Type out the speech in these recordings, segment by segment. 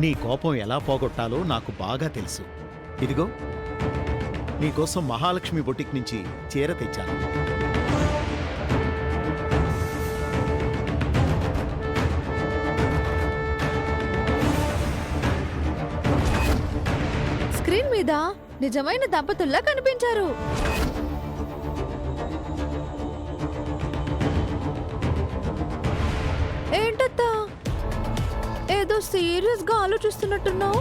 నీ కోపం ఎలా పోగొట్టాలో నాకు బాగా తెలుసు. ఇదిగో నీకోసం మహాలక్ష్మి బొటిక్ నుంచి చీర తెచ్చాను. స్క్రీన్ మీద నిజమైన దంపతుల్లా కనిపించారు. ఏంటత్తా ఏదో సీరియస్ గా ఆలోచిస్తున్నట్టున్నావు?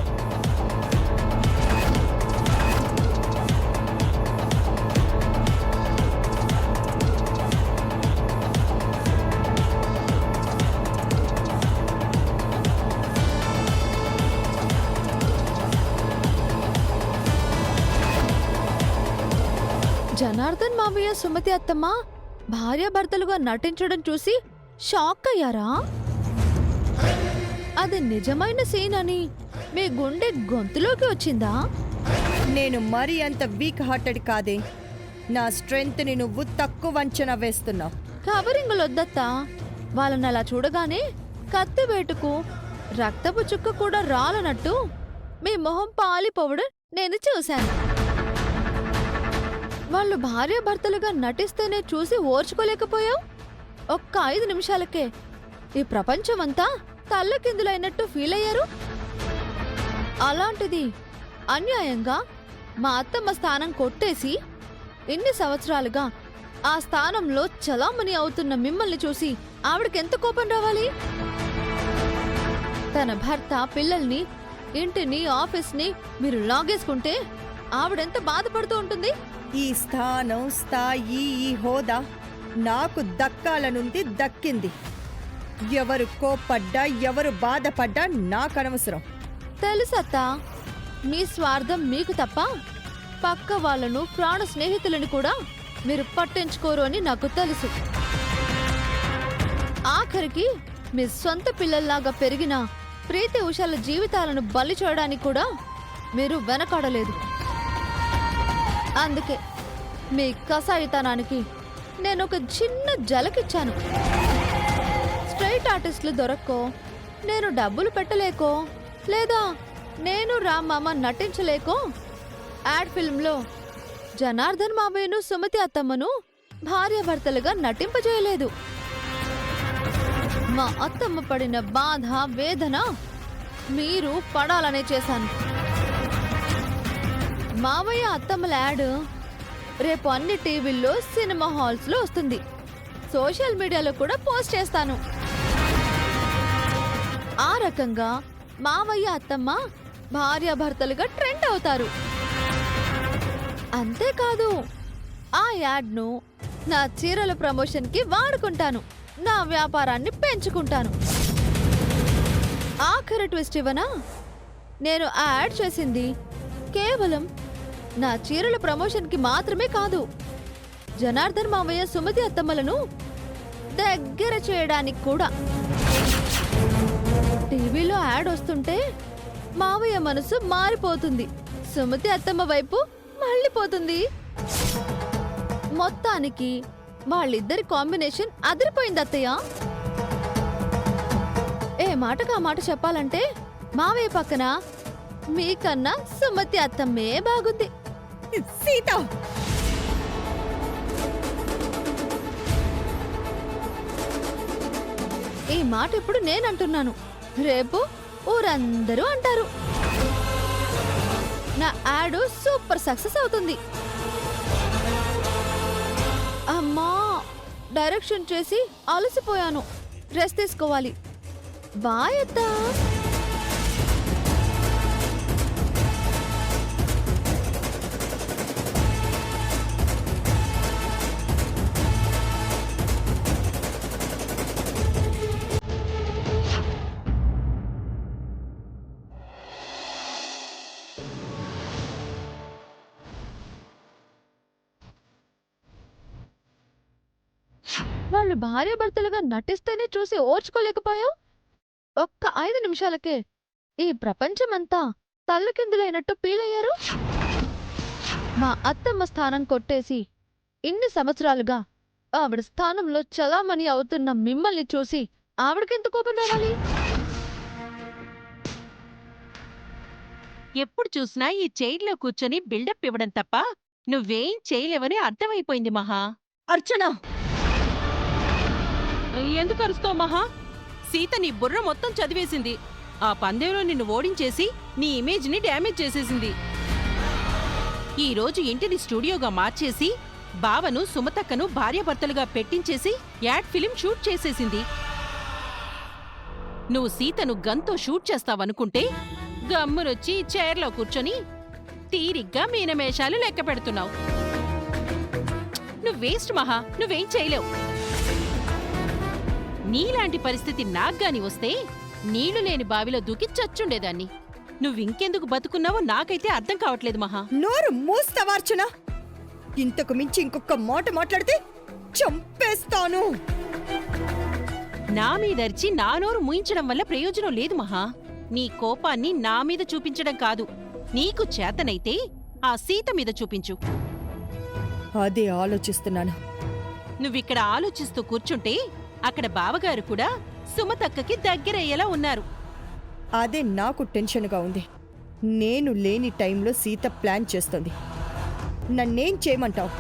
జనార్దన్ మావయ్య సుమతి అత్తమ్మ భార్యాభర్తలుగా నటించడం చూసి షాక్ అయ్యారా? అది నిజమైన సీన్ అని మీ గుండె గొంతులోకి వచ్చిందా? నేను మరీ అంత వీక్ హార్టెడ్ కాదే. నా స్ట్రెంగ్త్ ని నువ్వు తక్కువ అంచనా వేస్తున్నావు. కవరింగులొద్దత్తా. వాళ్ళని అలా చూడగానే కత్తి వేటుకు రక్తపు చుక్క కూడా రాలనట్టు మీ మొహం పాలిపోవడం నేను చూశాను. వాళ్ళు భార్యాభర్తలుగా నటిస్తేనే చూసి ఓర్చుకోలేకపోయావు. ఒక్క 5 నిమిషాలకే ఈ ప్రపంచమంతా తల్లకిందులైనట్టు ఫీల్ అయ్యారు. అలాంటిది అన్యాయంగా మా అత్తమ్మ స్థానం కొట్టేసి ఇన్ని సంవత్సరాలుగా ఆ స్థానంలో చలామణి అవుతున్న మిమ్మల్ని చూసి ఆవిడకెంత కోపం రావాలి? తన భర్త, పిల్లల్ని, ఇంటిని, ఆఫీస్ని మీరు లాగేసుకుంటే ఆవిడెంత బాధపడుతూ ఉంటుంది? ఈ స్థానం, స్థాయి, ఈ హోదా నాకు దక్కాలనుంది, దక్కింది. ఎవరు కోప్పడ్డా, ఎవరు బాధపడ్డా నాకనవసరం. తెలుసత్తా, మీ స్వార్థం మీకు తప్ప పక్క వాళ్ళను, ప్రాణ స్నేహితులని కూడా మీరు పట్టించుకోరు అని నాకు తెలుసు. ఆఖరికి మీ సొంత పిల్లల్లాగా పెరిగిన ప్రీతి ఉషాల జీవితాలను బలి చేయడానికి కూడా మీరు వెనకాడలేదు. అందుకే మీ కసాయితనానికి నేను ఒక చిన్న జలకిచ్చాను. స్ట్రైట్ ఆర్టిస్టులు దొరక్కో, నేను డబ్బులు పెట్టలేకో, లేదా నేను రామ్మామ నటించలేకో యాడ్ ఫిల్మ్లో జనార్దన్ మావయ్యను, సుమతి అత్తమ్మను భార్యాభర్తలుగా నటింపజేయలేదు. మా అత్తమ్మ పడిన బాధ, వేదన మీరు పడాలనే చేశాను. మావయ్య అత్తమ్మల యాడ్ రేపు అన్ని టీవీల్లో, సినిమా హాల్స్లో వస్తుంది. సోషల్ మీడియాలో కూడా పోస్ట్ చేస్తాను. ఆ రకంగా మావయ్య అత్తమ్మ భార్యాభర్తలుగా ట్రెండ్ అవుతారు. అంతేకాదు, ఆ యాడ్ను నా చీరల ప్రమోషన్కి వాడుకుంటాను. నా వ్యాపారాన్ని పెంచుకుంటాను. ఆఖరి ట్విస్ట్ ఇవ్వనా? నేను ఆ యాడ్ చేసింది కేవలం నా చీరల ప్రమోషన్కి మాత్రమే కాదు, జనార్దన్ మావయ్య, సుమతి అత్తమ్మలను దగ్గర చేయడానికి కూడా. టీవీలో యాడ్ వస్తుంటే మావయ్య మనసు మారిపోతుంది, సుమతి అత్తమ్మ వైపు మళ్ళీపోతుంది. మొత్తానికి వాళ్ళిద్దరి కాంబినేషన్ అదిరిపోయింది అత్తయ్య. ఏ మాటకు ఆ మాట చెప్పాలంటే మావయ్య పక్కన మీకన్నా సుమతి అత్తమ్మే బాగుంది. సీత, ఈ మాట ఇప్పుడు నేనంటున్నాను, రేపు ఊరందరూ అంటారు. నా యాడ్ సూపర్ సక్సెస్ అవుతుంది. అమ్మా, డైరెక్షన్ చేసి అలసిపోయాను, రెస్ట్ తీసుకోవాలి. బాయ్ అత్తా. వాళ్ళు భార్యాభర్తలుగా నటిస్తేనే చూసి ఓర్చుకోలేకపోయావు. ఒక్క 5 నిమిషాలకే ఈ ప్రపంచమంతా తల్లకిందులైనట్టు ఫీలయ్యారు. మా అత్తమ్మ స్థానం కొట్టేసి ఇన్ని సంవత్సరాలుగా ఆవిడ స్థానంలో చలామణి అవుతున్న మిమ్మల్ని చూసి ఆవిడకెంత కోపం రావాలి? ఎప్పుడు చూసినా ఈ చైర్లో కూర్చొని బిల్డప్ ఇవ్వడం తప్ప నువ్వేం చేయలేవని అర్థమైపోయింది మహా. అర్చన! ఎందుకు అరుస్తావు మహా? సీత నీ బుర్ర మొత్తం చదివేసింది. ఆ పందెంలో నిన్ను ఓడించేసి నీ ఇమేజ్ని డ్యామేజ్ చేసేసింది. ఈ రోజు ఇంటిని స్టూడియోగా మార్చేసి బావను సుమతక్కను భార్యాభర్తలుగా పెట్టించేసి యాడ్ ఫిలిం షూట్ చేసేసింది. నువ్వు సీతను గన్తో షూట్ చేస్తావనుకుంటే గమ్మునొచ్చి చైర్లో కూర్చొని తీరిగ్గా మీనమేషాలు లెక్క పెడుతున్నావు. నువ్వు వేస్ట్ మహా, నువ్వేం చేయలేవు. నీలాంటి పరిస్థితి నాగ్గాని వస్తే నీళ్లు లేని బావిలో దూకి చచ్చుండేదాన్ని. నువ్వింకెందుకు బతుకున్నావో నాకైతే అర్థం కావట్లేదు మహా. నోరు మూస్తావా అర్చన? ఇంతకు మించి ఇంకొక మాట మాట్లాడితే చంపేస్తాను. నా మీదర్చి నా నోరు మూయించడం వల్ల ప్రయోజనం లేదు మహా. నీ కోపాన్ని నా మీద చూపించడం కాదు, నీకు చేతనైతే ఆ సీత మీద చూపించు. అదే ఆలోచిస్తున్నాను. నువ్విక్కడ ఆలోచిస్తూ కూర్చుంటే అక్కడ బావగారు కూడా సుమతక్కకి దగ్గరయ్యేలా ఉన్నారు. అదే నాకు టెన్షన్గా ఉంది. నేను లేని టైంలో సీత ప్లాన్ చేస్తుంది. నన్నేం చేయమంటావు?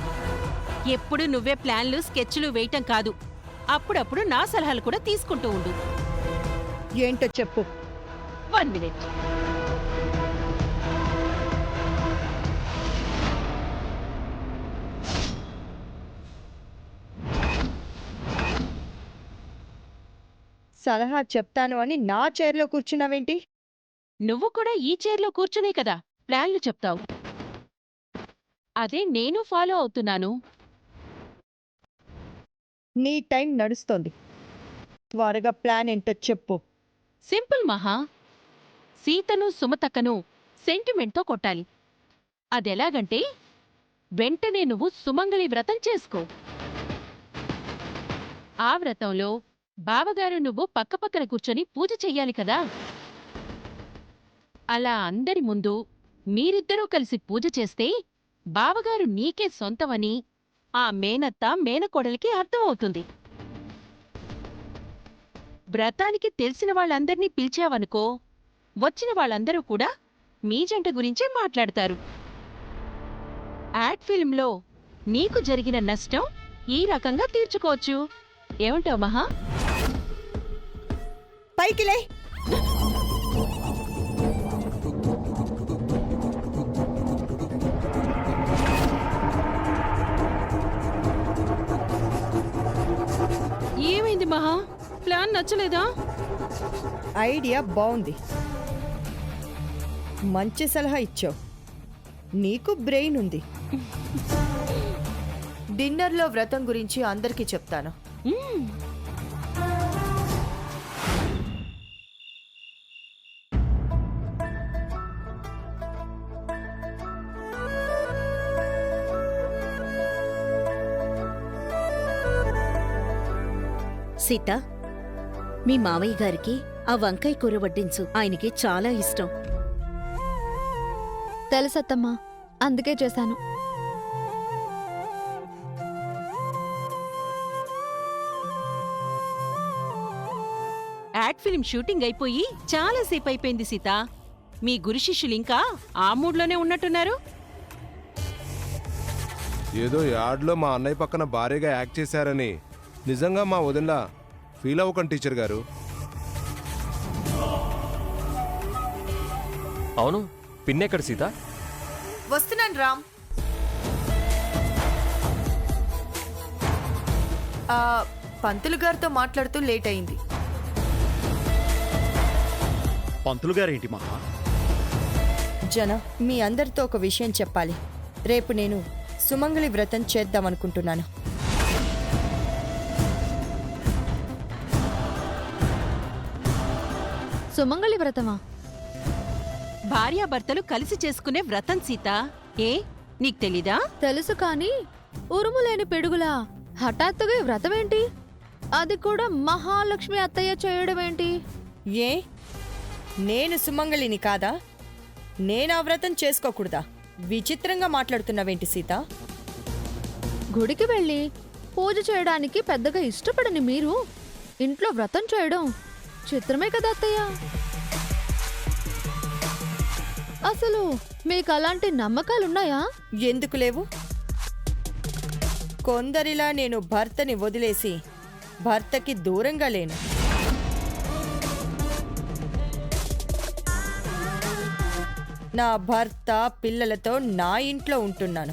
ఎప్పుడు నువ్వే ప్లాన్లు స్కెచ్లు వేయటం కాదు, అప్పుడప్పుడు నా సలహాలు కూడా తీసుకుంటూ ఉండు. ఏంటో చెప్పు. 1 minute. సలహా చెప్తాను అని నా చైర్లో కూర్చున్నావేంటి? నువ్వు కూడా ఈ చైర్లో కూర్చునే కదా ప్లాన్లు చెప్తావు. అదే నేను ఫాలో అవుతున్నాను. నీ టైం నడుస్తోంది. త్వరగా ప్లాన్ ఏంటో చెప్పు. సింపుల్ మహా. సీతను సుమతక్కను సెంటిమెంట్తో కొట్టాలి. అదెలాగంటే వెంటనే నువ్వు సుమంగళి వ్రతం చేసుకో. ఆ వ్రతంలో బావగారు నువ్వు పక్కపక్కన కూర్చొని పూజ చెయ్యాలి కదా. అలా అందరి ముందు మీరిద్దరూ కలిసి పూజ చేస్తే బావగారు నీకే సొంతమని ఆ మేనత్త మేనకోడలికి అర్థమవుతుంది. వ్రతానికి తెలిసిన వాళ్ళందర్నీ పిలిచావనుకో, వచ్చిన వాళ్ళందరూ కూడా మీ జంట గురించే మాట్లాడతారు. యాడ్ ఫిల్మ్లో నీకు జరిగిన నష్టం ఈ రకంగా తీర్చుకోవచ్చు. ఏమంటావు మహా? పైకిలే. ఏమైంది మహా? ప్లాన్ నచ్చలేదా? ఐడియా బాగుంది. మంచి సలహా ఇచ్చావు. నీకు బ్రెయిన్ ఉంది. డిన్నర్లో వ్రతం గురించి అందరికీ చెప్తాను. మ్మ్. సీత, మీ మావయ్య గారికి ఆ వంకాయ కూర వడ్డించు. ఆయనకి చాలా ఇష్టం. తెలుసత్తమ్మా, అందుకే చేశాను. యాడ్ ఫిల్మ్ షూటింగ్ అయిపోయి చాలాసేపు అయిపోయింది సీత. మీ గురు శిష్యులింకా ఆ మూడ్లోనే ఉన్నట్టున్నారు. ఏదో యాడ్లో మా అన్నయ్య పక్కన భార్యగా యాక్ట్ చేశారని నిజంగా మా వదినలా ఫీల్ అవ్వకండి టీచర్ గారు. అవును, పిన్నెక్కడ సీత? వస్తున్నాను రామ్. పంతులు గారితో మాట్లాడుతూ లేట్ అయింది. పంతులు గారేంటి మహా? జన, మీ అందరితో ఒక విషయం చెప్పాలి. రేపు నేను సుమంగళి వ్రతం చేద్దామనుకుంటున్నాను. సుమంగళి వ్రతమా? భార్యాభర్తలు కలిసి చేసుకునే వ్రతం సీత. ఏ నీకు తెలీదా? తెలుసు కాని ఉరుములేని పిడుగులా హఠాత్తుగా ఈ వ్రతమేంటి? అది కూడా మహాలక్ష్మి అత్తయ్య చేయడమేంటి? ఏ, నేను సుమంగళిని కాదా? నేను ఆ వ్రతం చేసుకోకూడదా? విచిత్రంగా మాట్లాడుతున్నావేంటి సీత? గుడికి వెళ్ళి పూజ చేయడానికి పెద్దగా ఇష్టపడని మీరు ఇంట్లో వ్రతం చేయడం చిత్రమే కదా అత్తయ్య. అసలు మీకు అలాంటి నమ్మకాలున్నాయా? ఎందుకు లేవు? కొందరిలా నేను భర్తని వదిలేసి భర్తకి దూరంగా లేను. నా భర్త పిల్లలతో నా ఇంట్లో ఉంటున్నాను.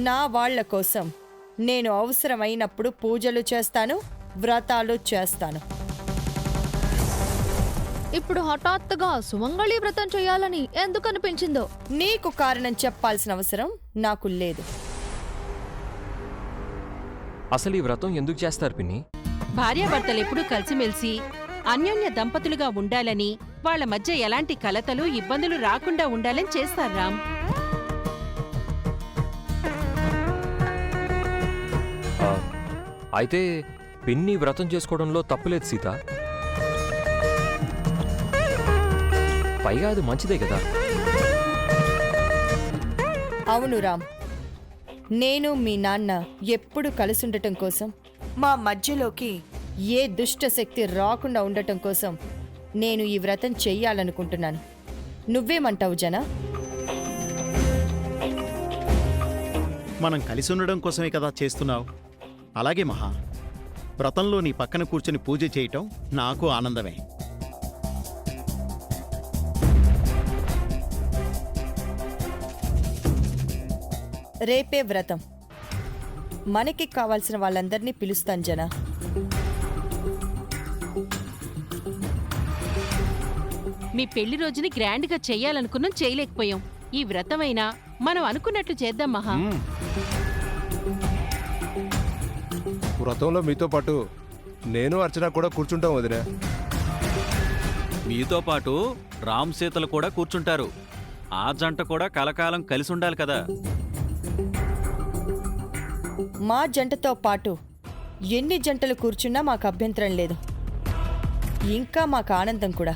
నా వాళ్ళ కోసం నేను అవసరమైనప్పుడు పూజలు చేస్తాను, వ్రతాలు చేస్తాను. ఇప్పుడు హఠాత్తుగా సుమంగళి వ్రతం చేయాలని ఎందుకు అనిపించిందో? నీకు కారణం చెప్పాల్సిన అవసరం నాకు లేదు. అసలు ఈ వ్రతం ఎందుకు చేస్తారు పిన్ని? భార్యాభర్తలెప్పుడూ కలిసిమెలిసి అన్యోన్య దంపతులుగా ఉండాలని, వాళ్ళ మధ్య ఎలాంటి కలతలు ఇబ్బందులు రాకుండా ఉండాలని చేస్తారు రామ్. ఆ, అయితే పిన్ని వ్రతం చేసుకోవడంలో తప్పులేదు సీత. పైగా అది మంచిదే కదా. అవును రామ్, నేను మీ నాన్న ఎప్పుడు కలిసుండటం కోసం, మా మధ్యలోకి ఏ దుష్ట శక్తి రాకుండా ఉండటం కోసం నేను ఈ వ్రతం చెయ్యాలనుకుంటున్నాను. నువ్వేమంటావు జనా? మనం కలిసి ఉండడం కోసమే కదా చేస్తున్నావు. అలాగే మహా, వ్రతంలో నీ పక్కన కూర్చొని పూజ చేయటం నాకు ఆనందమే. రేపే వ్రతం. మనకి కావాల్సిన వాళ్ళందరినీ పిలుస్తాను జనా. మీ పెళ్లి రోజుని గ్రాండ్గా చెయ్యాలనుకున్నాం, చేయలేకపోయాం. ఈ వ్రతమైనా మనం అనుకున్నట్లు చేద్దాం మహా. వ్రతంలో మీతో పాటు నేను అర్చన కూడా కూర్చుంటాం వదినా. మీతో పాటు రామ్ సీతలు కూడా కూర్చుంటారు. ఆ జంట కూడా కలకాలం కలిసి ఉండాలి కదా. మా జంటతో పాటు ఎన్ని జంటలు కూర్చున్నా మాకు అభ్యంతరం లేదు. ఇంకా మాకు ఆనందం కూడా.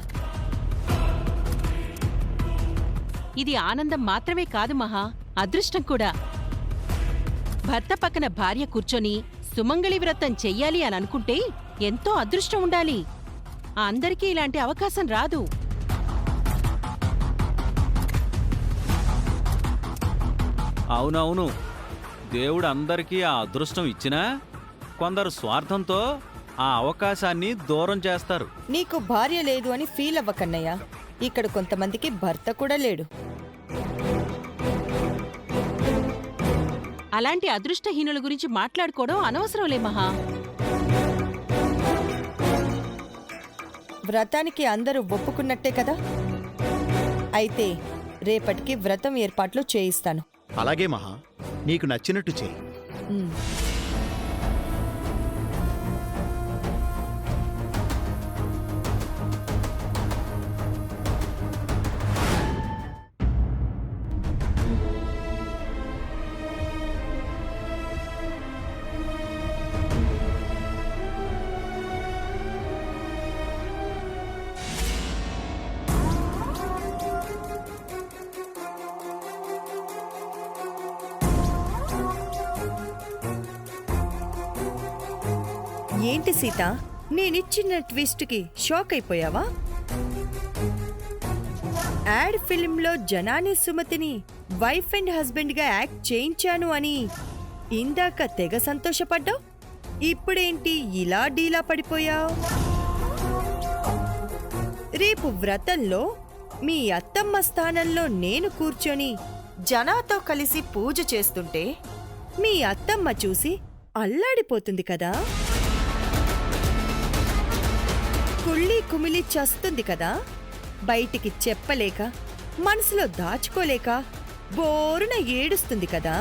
ఇది ఆనందం మాత్రమే కాదు మహా, అదృష్టం కూడా. భర్త పక్కన భార్య కూర్చొని సుమంగళి వ్రతం చెయ్యాలి అని అనుకుంటే ఎంతో అదృష్టం ఉండాలి. అందరికీ ఇలాంటి అవకాశం రాదు. అవునవును, దేవుడు అందరికీ ఆ అదృష్టం ఇచ్చినా కొందరు స్వార్థంతో ఆ అవకాశాన్ని దూరం చేస్తారు. నీకు భార్య లేదు అని ఫీల్ అవ్వకన్నయ్య. ఇక్కడ కొంతమందికి భర్త కూడా లేడు. అలాంటి అదృష్టహీనుల గురించి మాట్లాడుకోవడం అనవసరంలే మహా. వ్రతానికి అందరూ ఒప్పుకున్నట్టే కదా? అయితే రేపటికి వ్రతం ఏర్పాట్లు చేయిస్తాను. అలాగే మహా, నీకు నచ్చినట్టు చేయి. ఉమ్. ఏంటి సీత, నేనిచ్చిన ట్విస్ట్కి షాక్ అయిపోయావా? యాడ్ ఫిల్మ్లో జనాని సుమతిని వైఫ్ అండ్ హస్బెండ్గా యాక్ట్ చేయించాను అని ఇందాక తెగ సంతోషపడ్డావు. ఇప్పుడేంటి ఇలా డీలా పడిపోయావు? రేపు వ్రతంలో మీ అత్తమ్మ స్థానంలో నేను కూర్చొని జనాతో కలిసి పూజ చేస్తుంటే మీ అత్తమ్మ చూసి అల్లాడిపోతుంది కదా, కుళ్ళి కుమిలి చస్తుంది కదా, బయటికి చెప్పలేక మనసులో దాచుకోలేక బోరున ఏడుస్తుంది కదా.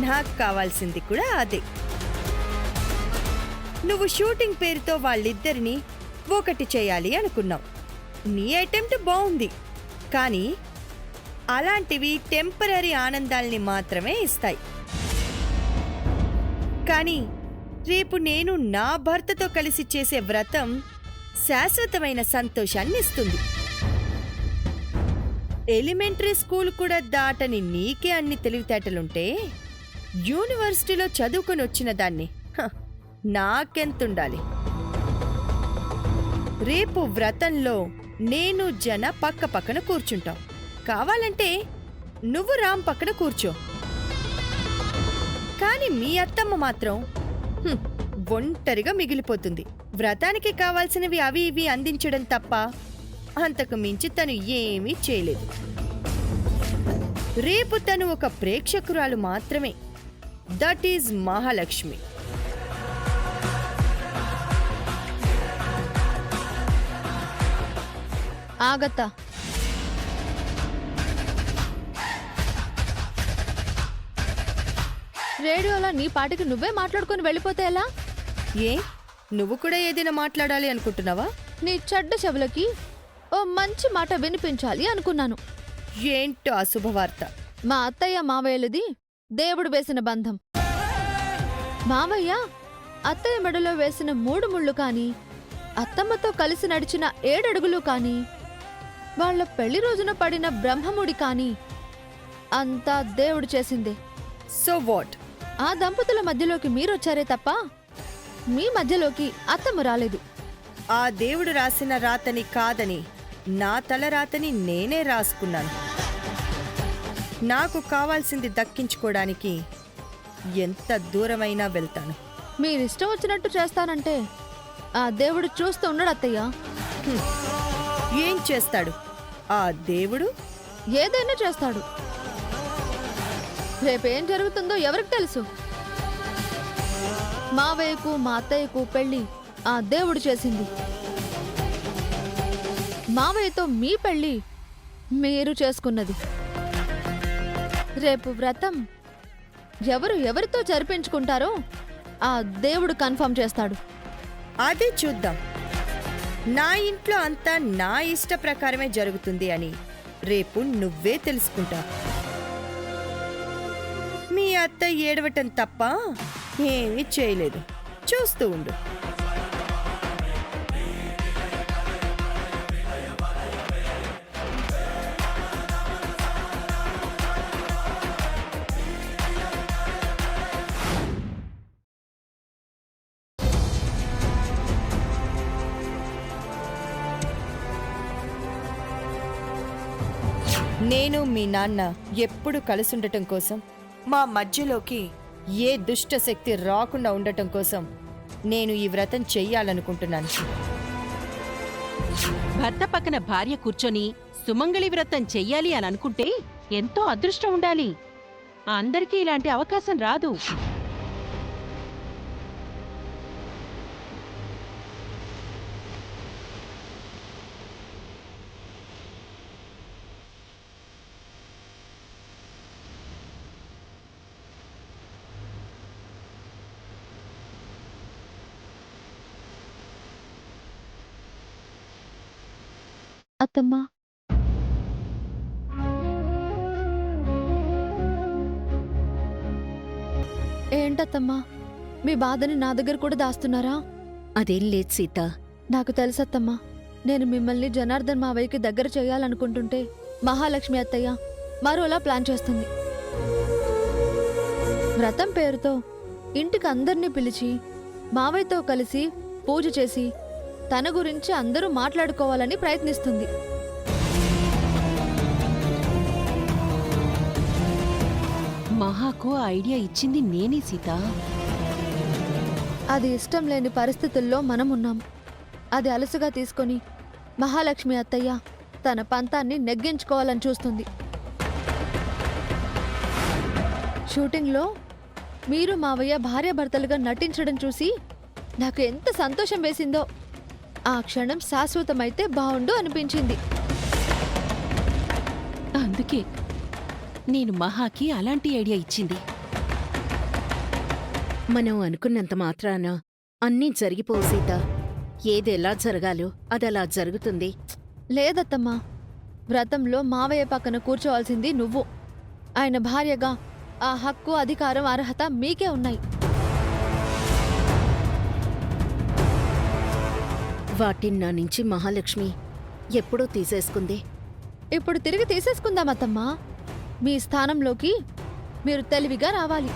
నాకు కావాల్సింది కూడా అదే. నువ్వు షూటింగ్ పేరుతో వాళ్ళిద్దరినీ ఒకటి చేయాలి అనుకున్నావు. నీ అటెంప్ట్ బాగుంది, కానీ అలాంటివి టెంపరీ ఆనందాల్ని మాత్రమే ఇస్తాయి. కానీ రేపు నేను నా భర్తతో కలిసి చేసే వ్రతం శాశ్వతమైన సంతోషాన్ని ఇస్తుంది. ఎలిమెంటరీ స్కూల్ కూడా దాటని నీకే అన్ని తెలివితేటలుంటే యూనివర్సిటీలో చదువుకొని వచ్చిన దాన్ని నాకెంతుండాలి? రేపు వ్రతంలో నేను జన పక్క పక్కన కూర్చుంటాం. కావాలంటే నువ్వు రామ్ పక్కన కూర్చో. కాని మీ అత్తమ్మ మాత్రం ఒంటరిగా మిగిలిపోతుంది. వ్రతానికి కావాల్సినవి అవి ఇవి అందించడం తప్ప అంతకు మించి తను ఏమీ చేయలేదు. రేపు తను ఒక ప్రేక్షకురాలు మాత్రమే. That is Mahalakshmi. ఆగత్తా. రేడియోలో నీ పాటికి నువ్వే మాట్లాడుకుని వెళ్ళిపోతే ఎలా? ఏ నువ్వు కూడా ఏదైనా మాట్లాడాలి అనుకుంటున్నావా? నీ చెడ్డ చెవులకి ఓ మంచి మాట వినిపించాలి అనుకున్నాను. ఏంటో అశుభవార్త? మా అత్తయ్య మావయ్యలది దేవుడు వేసిన బంధం. మావయ్య అత్తయ్య మెడలో వేసిన 3 ముళ్ళు కాని, అత్తమ్మతో కలిసి నడిచిన 7 అడుగులు కాని, వాళ్ళ పెళ్లి రోజున పడిన బ్రహ్మముడి కాని అంతా దేవుడు చేసిందే. So what? ఆ దంపతుల మధ్యలోకి మీరొచ్చారే తప్ప మీ మధ్యలోకి అత్తమ్మ రాలేదు. ఆ దేవుడు రాసిన రాతని కాదని నా తల రాతని నేనే రాసుకున్నాను. నాకు కావాల్సింది దక్కించుకోవడానికి ఎంత దూరమైనా వెళ్తాను. మీరిష్టం వచ్చినట్టు చేస్తానంటే ఆ దేవుడు చూస్తూ ఉన్నాడు అత్తయ్య. ఏం చేస్తాడు ఆ దేవుడు? ఏదైనా చేస్తాడు. రేపేం జరుగుతుందో ఎవరికి తెలుసు? మావయ్యకు మా అత్తయ్యకు పెళ్లి ఆ దేవుడు చేసింది. మావయ్యతో మీ పెళ్లి మీరు చేసుకున్నది. రేపు వ్రతం ఎవరు ఎవరితో జరిపించుకుంటారో ఆ దేవుడు కన్ఫర్మ్ చేస్తాడు. అదే చూద్దాం. నా ఇంట్లో అంతా నా ఇష్ట ప్రకారమే జరుగుతుంది అని రేపు నువ్వే తెలుసుకుంటావు. మీ అత్త ఏడవటం తప్ప ఏమీ చేయలేదు. చూస్తూ ఉండు. నేను మీ నాన్న ఎప్పుడు కలిసుండటం కోసం, మా మధ్యలోకి ఏ దుష్ట శక్తి రాకుండా ఉండటం కోసం నేను ఈ వ్రతం చెయ్యాలనుకుంటున్నాను. భర్త పక్కన భార్య కూర్చొని సుమంగళి వ్రతం చెయ్యాలి అని అనుకుంటే ఎంతో అదృష్టం ఉండాలి. అందరికీ ఇలాంటి అవకాశం రాదు. అత్తమ్మా, ఏంటత్తమ్మా మీ బాధని నా దగ్గర కూడా దాస్తున్నారా? అదేం లేదు సీత. నాకు తెలుసత్తమ్మా, నేను మిమ్మల్ని జనార్దన్ మావయ్యకి దగ్గర చేయాలనుకుంటుంటే మహాలక్ష్మి అత్తయ్య మరోలా ప్లాన్ చేస్తుంది. వ్రతం పేరుతో ఇంటికి అందర్నీ పిలిచి మావయ్యతో కలిసి పూజ చేసి తన గురించి అందరూ మాట్లాడుకోవాలని ప్రయత్నిస్తుంది. మహాకు ఐడియా ఇచ్చింది నేనే సీత. అది ఇష్టం లేని పరిస్థితుల్లో మనం ఉన్నాం. అది అలసుగా తీసుకొని మహాలక్ష్మి అత్తయ్య తన పంతాన్ని నెగ్గించుకోవాలని చూస్తుంది. షూటింగ్లో మీరు మావయ్య భార్యాభర్తలుగా నటించడం చూసి నాకు ఎంత సంతోషం వేసిందో. ఆ క్షణం శాశ్వతమైతే బావుండు అనిపించింది. అందుకే నేను మహాకి అలాంటి ఐడియా ఇచ్చింది. మనం అనుకున్నంత మాత్రాన అన్నీ జరిగిపోవు సీత. ఏదెలా జరగాలో అదలా జరుగుతుంది. లేదత్తమ్మా, వ్రతంలో మావయ్య పక్కన కూర్చోవాల్సింది నువ్వు. ఆయన భార్యగా ఆ హక్కు, అధికారం, అర్హత మీకే ఉన్నాయి. వాటిని నా నుంచి మహాలక్ష్మి ఎప్పుడో తీసేసుకుంది. ఇప్పుడు తిరిగి తీసేసుకుందామత్తమ్మా. మీ స్థానంలోకి మీరు తెలివిగా రావాలి